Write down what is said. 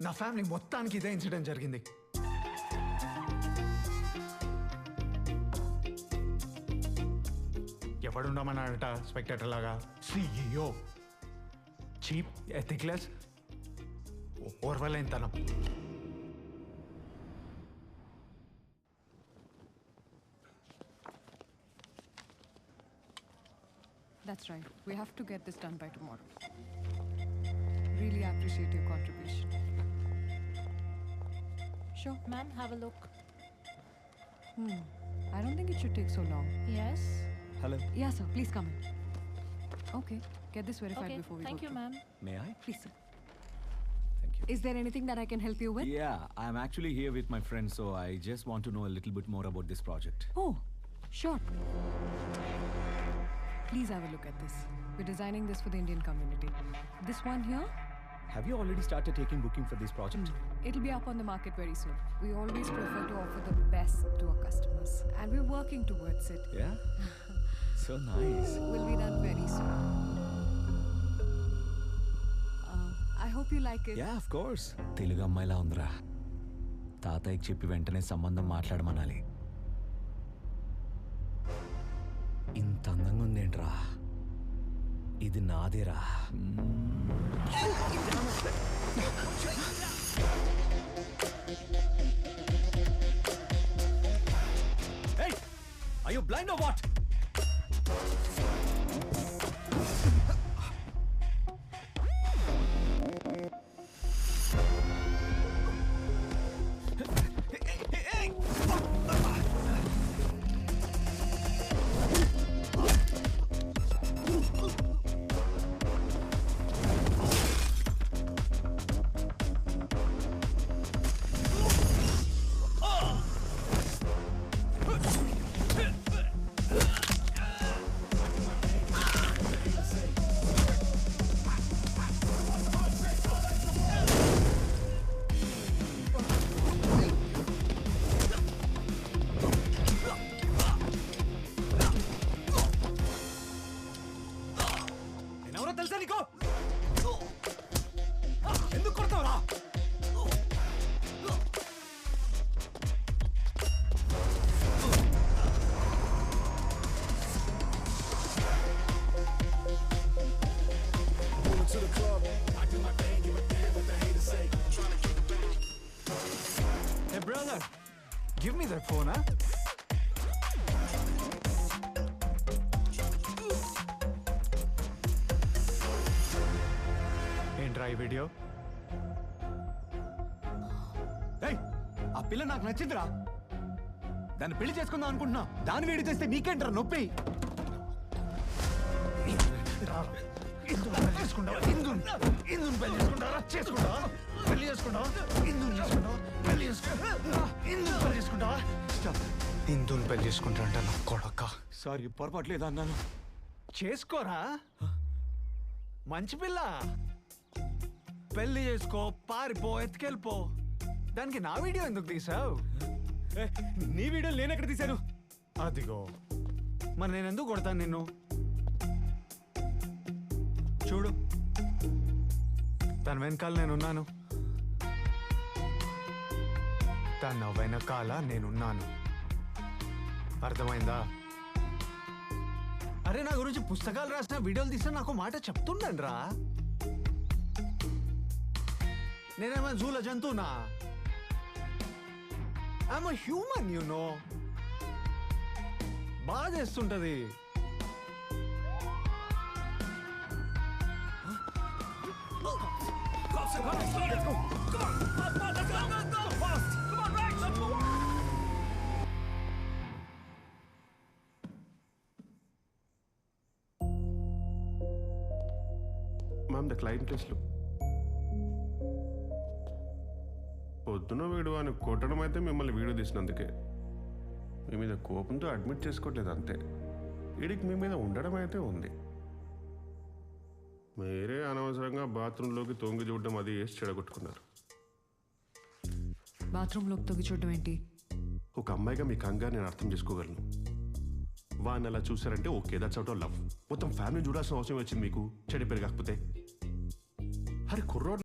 నా ఫ్యామిలీ మొత్తానికి ఇదే ఇన్సిడెంట్ జరిగింది. ఎవడుండమన్నాడట స్పెక్టేటర్ లాగా? CEO, చీప్, ఎథిక్లెస్, ఓర్వలేనితనం. That's right. We have to get this done by tomorrow. Really appreciate your contribution. Sure. Ma'am, have a look. I don't think it should take so long. Yes. Hello. Yeah, sir. Please come in. Okay. Get this verified Okay. before we Thank go you, through. ma'am. May I? Please, sir. Thank you. Is there anything that I can help you with? Yeah, I'm actually here with my friend, so I just want to know a little bit more about this project. Oh, sure. Please have a look at this. We're designing this for the Indian community. This one here, Have you already started taking booking for this project? it'll be up on the market very soon. We always prefer to offer the best to our customers, and we're working towards it. Yeah? So nice. Will be done very soon. I hope you like it. Yeah, of course. Telugu అమ్మాయిలా ఉందిరా. తాతయ్యకి చెప్పి వెంటనే సంబంధం మాట్లాడమనాలి. ఇంత అందంగా ఉందేంట్రా? ఇది నాదేరా. Hey! Are you blind or what? ఎవరో తెలుసా నీకు? ఎందుకు కొడతావురా? Hey brother, give me that phone, huh? ఏంట్రా ఈ వీడియో? ఏయ్, ఆ పిల్ల నాకు నచ్చిందిరా. దాన్ని పెళ్లి చేసుకుందాం అనుకుంటున్నా. దాన్ని వేడి చేస్తే నీకేంట్రా నొప్పి? ఇందుని పెళ్లి చేసుకుంటావా? ఇందుని పెళ్లి చేసుకుంటావా? చేసుకుంటావా? పెళ్లి చేసుకుంటావా? ఇందుని చేసుకుంటావా? పెళ్లి చేసుకుంటావా? ఇందుని పెళ్లి చేసుకుంటావా? ఇందుని పెళ్లి చేసుకుంటా అంట నా కొడక. సారీ, పొరపాటు లేదా అన్నాను. చేసుకోరా, మంచి పిల్ల. పెళ్లి చేసుకో, పారిపో, ఎత్తుకెళ్ళిపో. దానికి నా వీడియో ఎందుకు తీసావు? నీ వీడియో నేనెక్కడ తీశాను? అదిగో, మరి నేను ఎందుకు కొడతాను నిన్ను? చూడు, తన వెనకాల నేనున్నాను, తన వెనకాల నేనున్నాను. అర్థమైందా? అరే, నా గురించి పుస్తకాలు రాసిన, వీడియోలు తీసిన నాకు మాట చెప్తుండండి రా. నేనేమైనా జూల జంతువునా? I'm a human, you know. బాగా చేస్తుంటది. మ్యామ్, ద క్లయింట్ లిస్ట్లో పొద్దున వీడు అని కొట్టడం అయితే మిమ్మల్ని వీడియో తీసినందుకే. మీ మీద కోపంతో అడ్మిట్ చేసుకోవట్లేదు అంతే. వీడికి మీ మీద ఉండడం అయితే ఉంది. మీరే అనవసరంగా బాత్రూంలోకి తొంగి చూడడం అది వేసి చెడగొట్టుకున్నారు. బాత్రూంలోకి తొగి చూడడం ఏంటి? ఒక అమ్మాయిగా మీ కంగారు నేను అర్థం చేసుకోగలను. వాడిని అలా చూసారంటే okay, that's out of love. మొత్తం ఫ్యామిలీ చూడాల్సిన అవసరం వచ్చింది మీకు చెడు పెరగకపోతే. అరే కుర్రోడు